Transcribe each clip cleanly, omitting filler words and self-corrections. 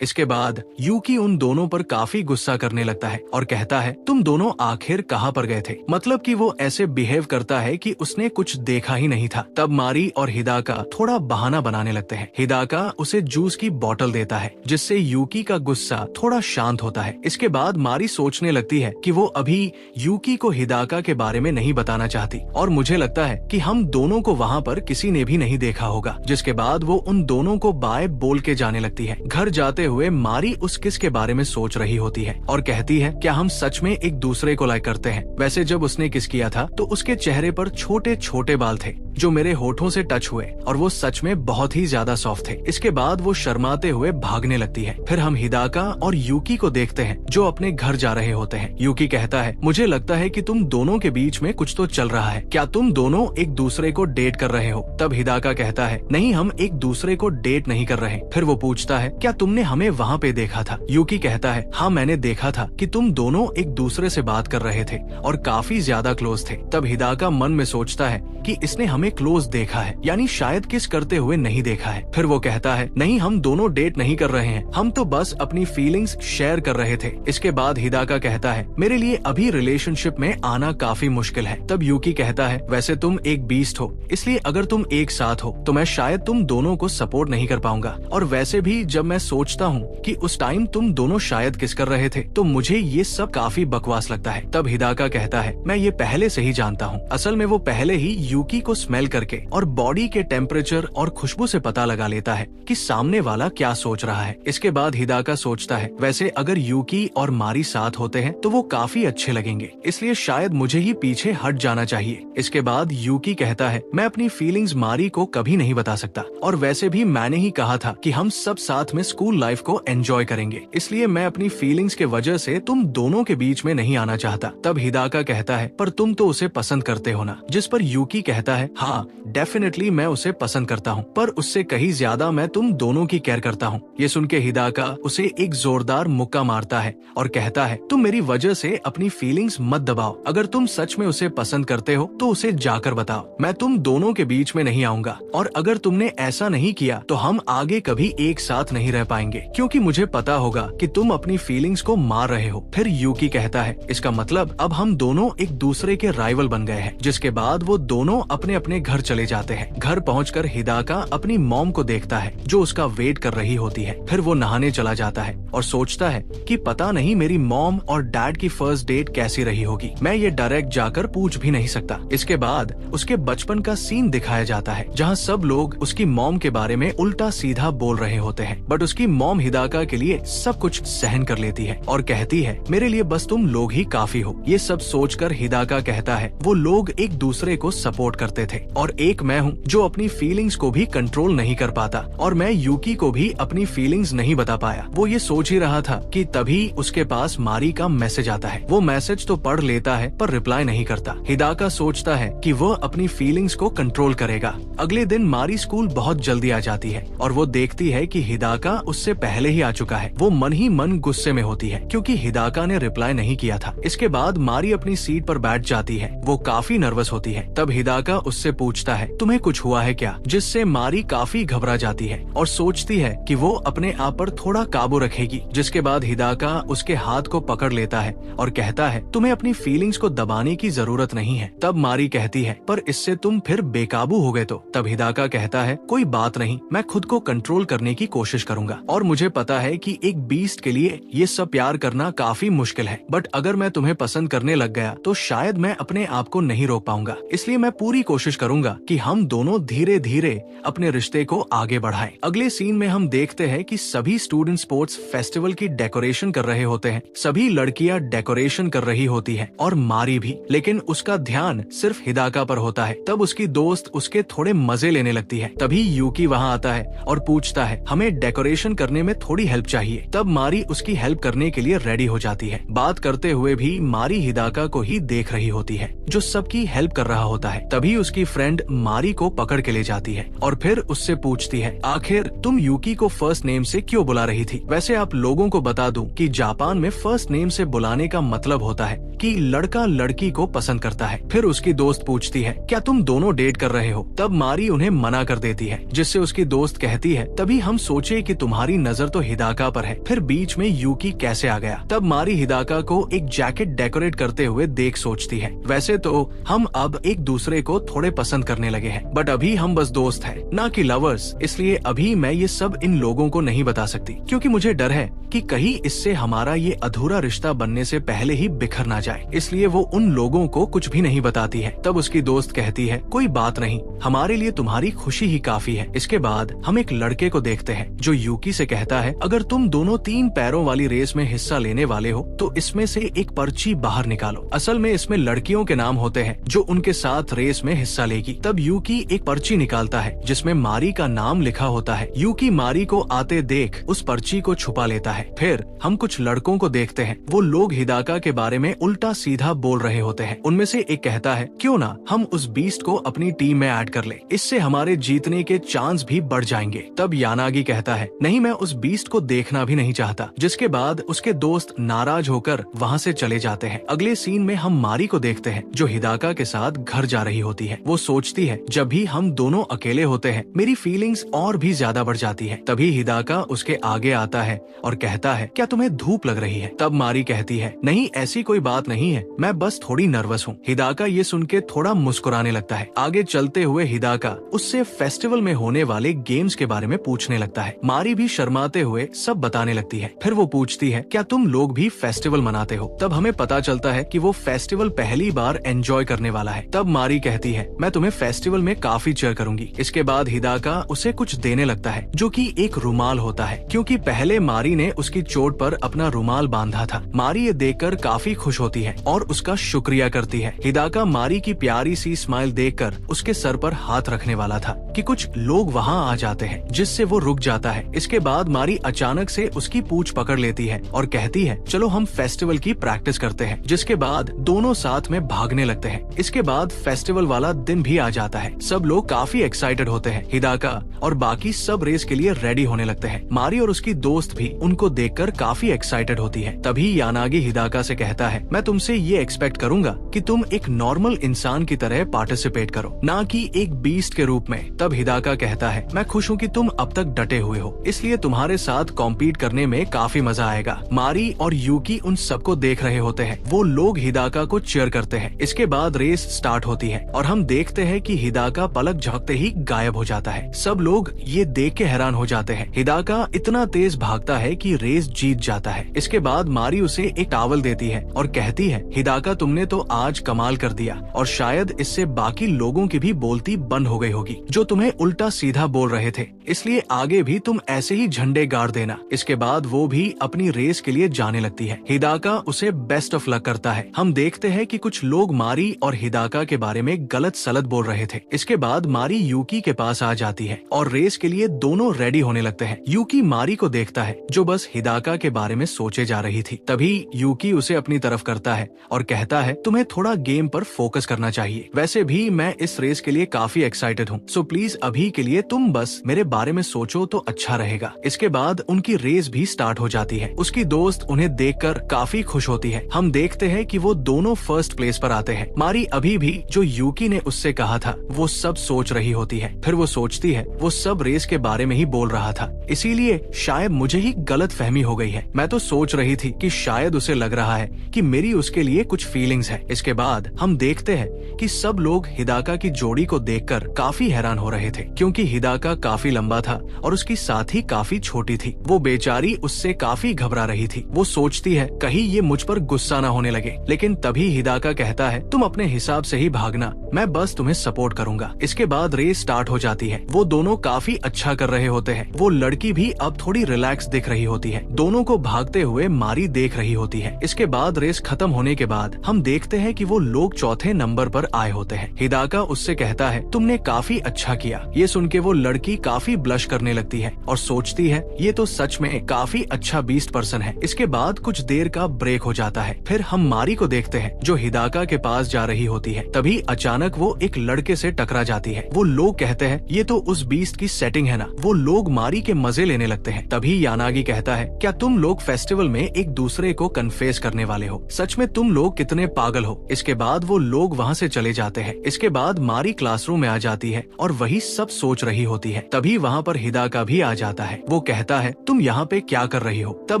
इसके बाद यूकी उन दोनों पर काफी गुस्सा करने लगता है और कहता है, तुम दोनों आखिर कहाँ पर गए थे। मतलब कि वो ऐसे बिहेव करता है कि उसने कुछ देखा ही नहीं था। तब मारी और हिदाका थोड़ा बहाना बनाने लगते हैं। हिदाका उसे जूस की बोतल देता है जिससे यूकी का गुस्सा थोड़ा शांत होता है। इसके बाद मारी सोचने लगती है कि वो अभी यूकी को हिदाका के बारे में नहीं बताना चाहती और मुझे लगता है कि हम दोनों को वहाँ पर किसी ने भी नहीं देखा होगा। जिसके बाद वो उन दोनों को बाय बोल के जाने लगती है। घर जाते हुए मारी उस किस के बारे में सोच रही होती है और कहती है, क्या हम सच में एक दूसरे को लाइक करते हैं। वैसे जब उसने किस किया था तो उसके चेहरे पर छोटे छोटे बाल थे जो मेरे होठों से टच हुए और वो सच में बहुत ही ज्यादा सॉफ्ट थे। इसके बाद वो शर्माते हुए भागने लगती है। फिर हम हिदाका और यूकी को देखते हैं जो अपने घर जा रहे होते हैं। यूकी कहता है, मुझे लगता है कि तुम दोनों के बीच में कुछ तो चल रहा है। क्या तुम दोनों एक दूसरे को डेट कर रहे हो। तब हिदाका कहता है, नहीं, हम एक दूसरे को डेट नहीं कर रहे। फिर वो पूछता है, क्या तुमने हमें वहाँ पे देखा था। यूकी कहता है, हाँ, मैंने देखा था कि तुम दोनों एक दूसरे से बात कर रहे थे और काफी ज्यादा क्लोज थे। तब हिदाका मन में सोचता है कि इसने हमें क्लोज देखा है, यानी शायद किस करते हुए नहीं देखा है। फिर वो कहता है, नहीं, हम दोनों डेट नहीं कर रहे हैं, हम तो बस अपनी फीलिंग्स शेयर कर रहे थे। इसके बाद हिदाका कहता है, मेरे लिए अभी रिलेशनशिप में आना काफी मुश्किल है। तब यूकी कहता है, वैसे तुम एक बीस्ट हो, इसलिए अगर तुम एक साथ हो तो मैं शायद तुम दोनों को सपोर्ट नहीं कर पाऊंगा। और वैसे भी जब मैं सोचता हूँ कि उस टाइम तुम दोनों शायद किस कर रहे थे तो मुझे ये सब काफी बकवास लगता है। तब हिदाका कहता है, मैं ये पहले से ही जानता हूँ। असल में वो पहले ही यूकी को स्मेल करके और बॉडी के टेम्परेचर और खुशबू से पता लगा लेता है कि सामने वाला क्या सोच रहा है। इसके बाद हिदाका सोचता है, वैसे अगर यूकी और मारी साथ होते हैं तो वो काफी अच्छे लगेंगे, इसलिए शायद मुझे ही पीछे हट जाना चाहिए। इसके बाद यूकी कहता है, मैं अपनी फीलिंग्स मारी को कभी नहीं बता सकता और वैसे भी मैंने ही कहा था कि हम सब साथ में स्कूल लाइफ को एंजॉय करेंगे, इसलिए मैं अपनी फीलिंग्स के वजह से तुम दोनों के बीच में नहीं आना चाहता। तब हिदाका कहता है, पर तुम तो उसे पसंद करते हो ना। जिस पर यूकी कहता है, हाँ, डेफिनेटली मैं उसे पसंद करता हूँ, पर उससे कहीं ज्यादा मैं तुम दोनों की केयर करता हूँ। ये सुन के हिदाका उसे एक जोरदार मुक्का मारता है और कहता है, तुम मेरी वजह से अपनी फीलिंग्स मत दबाओ। अगर तुम सच में उसे पसंद करते हो तो उसे जाकर बताओ, मैं तुम दोनों के बीच में नहीं आऊंगा। और अगर तुमने ऐसा नहीं किया तो हम आगे कभी एक साथ नहीं रह पाएंगे, क्योंकि मुझे पता होगा कि तुम अपनी फीलिंग्स को मार रहे हो। फिर यूकी कहता है, इसका मतलब अब हम दोनों एक दूसरे के राइवल बन गए हैं। जिसके बाद वो दोनों अपने अपने घर चले जाते हैं। घर पहुंचकर हिदाका अपनी मॉम को देखता है जो उसका वेट कर रही होती है। फिर वो नहाने चला जाता है और सोचता है कि पता नहीं मेरी मॉम और डैड की फर्स्ट डेट कैसी रही होगी, मैं ये डायरेक्ट जाकर पूछ भी नहीं सकता। इसके बाद उसके बचपन का सीन दिखाया जाता है जहाँ सब लोग उसकी मॉम के बारे में उल्टा सीधा बोल रहे होते हैं, बट उसकी मॉम हिदाका के लिए सब कुछ सहन कर लेती है और कहती है, मेरे लिए बस तुम लोग ही काफी हो। ये सब सोचकर हिदाका कहता है, वो लोग एक दूसरे को सपोर्ट करते थे और एक मैं हूँ जो अपनी फीलिंग्स को भी कंट्रोल नहीं कर पाता और मैं यूकी को भी अपनी फीलिंग्स नहीं बता पाया। वो ये सोच ही रहा था कि तभी उसके पास मारी का मैसेज आता है। वो मैसेज तो पढ़ लेता है पर रिप्लाई नहीं करता। हिदाका सोचता है कि वो अपनी फीलिंग्स को कंट्रोल करेगा। अगले दिन मारी स्कूल बहुत जल्दी आ जाती है और वो देखती है कि हिदाका उससे पहले ही आ चुका है। वो मन ही मन गुस्से में होती है क्योंकि हिदाका ने रिप्लाई नहीं किया था। इसके बाद मारी अपनी सीट पर बैठ जाती है। वो काफी नर्वस होती है। तब हिदाका उससे पूछता है, तुम्हें कुछ हुआ है क्या, जिससे मारी काफी घबरा जाती है और सोचती है कि वो अपने आप पर थोड़ा काबू रखेगी। जिसके बाद हिदाका उसके हाथ को पकड़ लेता है और कहता है, तुम्हें अपनी फीलिंग्स को दबाने की जरूरत नहीं है। तब मारी कहती है, पर इससे तुम फिर बेकाबू हो गए तो। तब हिदाका कहता है, कोई बात नहीं, मैं खुद को कंट्रोल करने की कोशिश करूंगा और मुझे पता है कि एक बीस्ट के लिए ये सब प्यार करना काफी मुश्किल है, बट अगर मैं तुम्हें पसंद करने लग गया तो शायद मैं अपने आप को नहीं रोक पाऊंगा। इसलिए मैं पूरी कोशिश करूंगा कि हम दोनों धीरे धीरे अपने रिश्ते को आगे बढ़ाएं। अगले सीन में हम देखते हैं कि सभी स्टूडेंट स्पोर्ट्स फेस्टिवल की डेकोरेशन कर रहे होते हैं। सभी लड़कियां डेकोरेशन कर रही होती है और मारी भी, लेकिन उसका ध्यान सिर्फ हिदाका पर होता है। तब उसकी दोस्त उसके थोड़े मजे लेने लगती है। तभी यूकी वहाँ आता है और पूछता है, हमें डेकोरेशन करने में थोड़ी हेल्प चाहिए। तब मारी उसकी हेल्प करने के लिए रेडी हो जाती है। बात करते हुए भी मारी हिदाका को ही देख रही होती है जो सबकी हेल्प कर रहा होता है। तभी उसकी फ्रेंड मारी को पकड़ के ले जाती है और फिर उससे पूछती है, आखिर तुम यूकी को फर्स्ट नेम से क्यों बुला रही थी। वैसे आप लोगों को बता दूं कि जापान में फर्स्ट नेम से बुलाने का मतलब होता है कि लड़का लड़की को पसंद करता है। फिर उसकी दोस्त पूछती है, क्या तुम दोनों डेट कर रहे हो। तब मारी उन्हें मना कर देती है, जिससे उसकी दोस्त कहती है, तभी हम सोचे कि तुम्हारी नजर तो हिदाका पर है, फिर बीच में यूकी कैसे आ गया। तब मारी हिदाका को एक जैकेट डेकोरेट करते हुए देख सोचती है, वैसे तो हम अब एक दूसरे को थोड़े पसंद करने लगे हैं, बट अभी हम बस दोस्त हैं, ना कि लवर्स, इसलिए अभी मैं ये सब इन लोगों को नहीं बता सकती, क्योंकि मुझे डर है कि कहीं इससे हमारा ये अधूरा रिश्ता बनने से पहले ही बिखर ना जाए, इसलिए वो उन लोगों को कुछ भी नहीं बताती है। तब उसकी दोस्त कहती है, कोई बात नहीं, हमारे लिए तुम्हारी खुशी ही काफी है। इसके बाद हम एक लड़के को देखते हैं जो यूकी से कहता है, अगर तुम दोनों 3 पैरों वाली रेस में हिस्सा लेने वाले हो तो इसमें से एक पर्ची बाहर निकालो। असल में इसमें लड़कियों के नाम होते हैं जो उनके साथ रेस में हिस्सा लेगी। तब यूकी एक पर्ची निकालता है जिसमें मारी का नाम लिखा होता है। यूकी मारी को आते देख उस पर्ची को छुपा लेता है। फिर हम कुछ लड़कों को देखते हैं, वो लोग हिदाका के बारे में उल्टा सीधा बोल रहे होते हैं। उनमें से एक कहता है, क्यों ना हम उस बीस्ट को अपनी टीम में ऐड कर ले, इससे हमारे जीतने के चांस भी बढ़ जाएंगे। तब यानागी कहता है, नहीं, मैं उस बीस्ट को देखना भी नहीं चाहता, जिसके बाद उसके दोस्त नाराज होकर वहाँ से चले जाते हैं। अगले सीन में हम मारी को देखते हैं जो हिदाका के साथ घर जा रही होती है। वो सोचती है, जब भी हम दोनों अकेले होते हैं मेरी फीलिंग्स और भी ज्यादा बढ़ जाती है। तभी हिदाका उसके आगे आता है और कहता है, क्या तुम्हें धूप लग रही है? तब मारी कहती है, नहीं, ऐसी कोई बात नहीं है, मैं बस थोड़ी नर्वस हूँ। हिदाका ये सुन के थोड़ा मुस्कुराने लगता है। आगे चलते हुए हिदाका उससे फेस्टिवल में होने वाले गेम्स के बारे में पूछने लगता है। मारी भी शर्माते हुए सब बताने लगती है। फिर वो पूछती है, क्या तुम लोग भी फेस्टिवल मनाते हो? तब हमें पता चलता है कि वो फेस्टिवल पहली बार एंजॉय करने वाला है। तब मारी कहती है, मैं तुम्हें फेस्टिवल में काफी चेयर करूंगी। इसके बाद हिदाका उसे कुछ देने लगता है जो कि एक रुमाल होता है, क्योंकि पहले मारी ने उसकी चोट पर अपना रुमाल बांधा था। मारी ये देखकर काफी खुश होती है और उसका शुक्रिया करती है। हिदाका मारी की प्यारी सी स्माइल देखकर उसके सर पर हाथ रखने वाला था कि कुछ लोग वहाँ आ जाते हैं, जिससे वो रुक जाता है। इसके बाद मारी अचानक से उसकी पूंछ पकड़ लेती है और कहती है, चलो हम फेस्टिवल की प्रैक्टिस करते हैं। जिसके बाद दोनों साथ में भागने लगते हैं। इसके बाद फेस्टिवल वाला दिन भी आ जाता है। सब लोग काफी एक्साइटेड होते हैं। हिदाका और बाकी सब रेस के लिए रेडी होने लगते हैं। मारी और उसकी दोस्त भी उनको देखकर काफी एक्साइटेड होती है। तभी यानागी हिदाका से कहता है, मैं तुमसे ये एक्सपेक्ट करूंगा कि तुम एक नॉर्मल इंसान की तरह पार्टिसिपेट करो, ना कि एक बीस्ट के रूप में। तब हिदाका कहता है, मैं खुश हूँ कि तुम अब तक डटे हुए हो, इसलिए तुम्हारे साथ कॉम्पीट करने में काफी मजा आएगा। मारी और यूकी उन सबको देख रहे होते हैं। वो लोग हिदाका को चीयर करते हैं। इसके बाद रेस स्टार्ट होती है और हम देखते हैं कि हिदाका पलक झपकते ही गायब हो जाता है। सब लोग ये देख के हैरान हो जाते हैं। हिदाका इतना तेज भागता है कि रेस जीत जाता है। इसके बाद मारी उसे एक टॉवल देती है और कहती है, हिदाका तुमने तो आज कमाल कर दिया, और शायद इससे बाकी लोगों की भी बोलती बंद हो गई होगी जो तुम्हें उल्टा सीधा बोल रहे थे, इसलिए आगे भी तुम ऐसे ही झंडे गाड़ देना। इसके बाद वो भी अपनी रेस के लिए जाने लगती है। हिदाका उसे बेस्ट ऑफ लक करता है। हम देखते हैं कि कुछ लोग मारी और हिदाका के बारे में गलत सलत बोल रहे थे। इसके बाद मारी यूकी के पास आ जाती है और रेस के लिए दोनों रेडी होने लगते हैं। यूकी मारी को देखता है जो बस हिदाका के बारे में सोचे जा रही थी। तभी यूकी उसे अपनी तरफ करता है और कहता है, तुम्हें थोड़ा गेम पर फोकस करना चाहिए। वैसे भी मैं इस रेस के लिए काफी एक्साइटेड हूँ, सो प्लीज अभी के लिए तुम बस मेरे बारे में सोचो तो अच्छा रहेगा। इसके बाद उनकी रेस भी स्टार्ट हो जाती है। उसकी दोस्त उन्हें देखकर काफी खुश होती है। हम देखते हैं कि वो दोनों फर्स्ट प्लेस पर आते हैं। मारी अभी भी जो यूकी ने उससे कहा था वो सब सोच रही होती है। फिर वो सोचती है वो सब रेस के बारे में ही बोल रहा था, इसीलिए शायद मुझे ही गलत फहमी हो गई है। मैं तो सोच रही थी कि शायद उसे लग रहा है कि मेरी उसके लिए कुछ फीलिंग्स है। इसके बाद हम देखते हैं कि सब लोग हिदाका की जोड़ी को देखकर काफी हैरान हो रहे थे, क्योंकि हिदाका काफी लंबा था और उसकी साथी काफी छोटी थी। वो बेचारी उससे काफी घबरा रही थी। वो सोचती है कहीं ये मुझ पर गुस्सा ना होने लगे, लेकिन तभी हिदाका कहता है, तुम अपने हिसाब से ही भागना, मैं बस तुम्हें सपोर्ट करूंगा। इसके बाद रेस स्टार्ट हो जाती है। वो दोनों काफी अच्छा कर रहे होते हैं। वो लड़की भी अब थोड़ी रिलैक्स दिख रही होती है। दोनों को भागते हुए मारी देख रही होती है। इसके बाद रेस खत्म होने के बाद हम देखते हैं कि वो लोग चौथे नंबर पर आए होते हैं। हिदाका उससे कहता है, तुमने काफी अच्छा किया। ये सुन के वो लड़की काफी ब्लश करने लगती है और सोचती है ये तो सच में काफी अच्छा बीस्ट पर्सन है। इसके बाद कुछ देर का ब्रेक हो जाता है। फिर हम मारी को देखते हैं जो हिदाका के पास जा रही होती है। तभी अचानक वो एक लड़के से टकरा जाती है। वो लोग कहते हैं ये तो उस बीस्ट की सेटिंग है ना। वो लोग मारी के मजे लेने लगते हैं। तभी यानागी कहता है, क्या तुम लोग फेस्टिवल में एक दूसरे को कन्फेस करने वाले हो? सच में तुम लोग कितने पागल हो। इसके बाद वो लोग वहाँ से चले जाते हैं। इसके बाद मारी क्लासरूम में आ जाती है और वही सब सोच रही होती है। तभी वहाँ पर हिदाका भी आ जाता है। वो कहता है, तुम यहाँ पे क्या कर रही हो? तब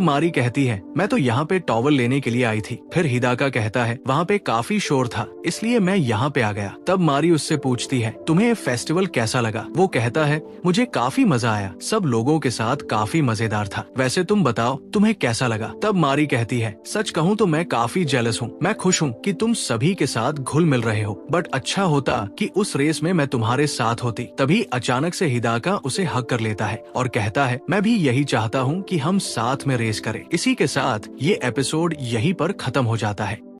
मारी कहती है, मैं तो यहाँ पे टॉवल लेने के लिए आई थी। फिर हिदाका कहता है, वहाँ पे काफी शोर था इसलिए मैं यहाँ पे आ गया। तब मारी उससे पूछती है, तुम्हें फेस्टिवल कैसा लगा? वो कहता है, मुझे काफी मजा आया, सब लोगों के साथ काफी मजेदार था। वैसे तुम बताओ तुम्हें कैसा लगा? तब मारी कहती है, सच कहूँ तो मैं काफी जेलस हूँ। मैं खुश हूँ कि तुम सभी के साथ घुल मिल रहे हो, बट अच्छा होता कि उस रेस में मैं तुम्हारे साथ होती। तभी अचानक से हिदाका उसे हक कर लेता है और कहता है, मैं भी यही चाहता हूँ कि हम साथ में रेस करें। इसी के साथ ये एपिसोड यहीं पर खत्म हो जाता है।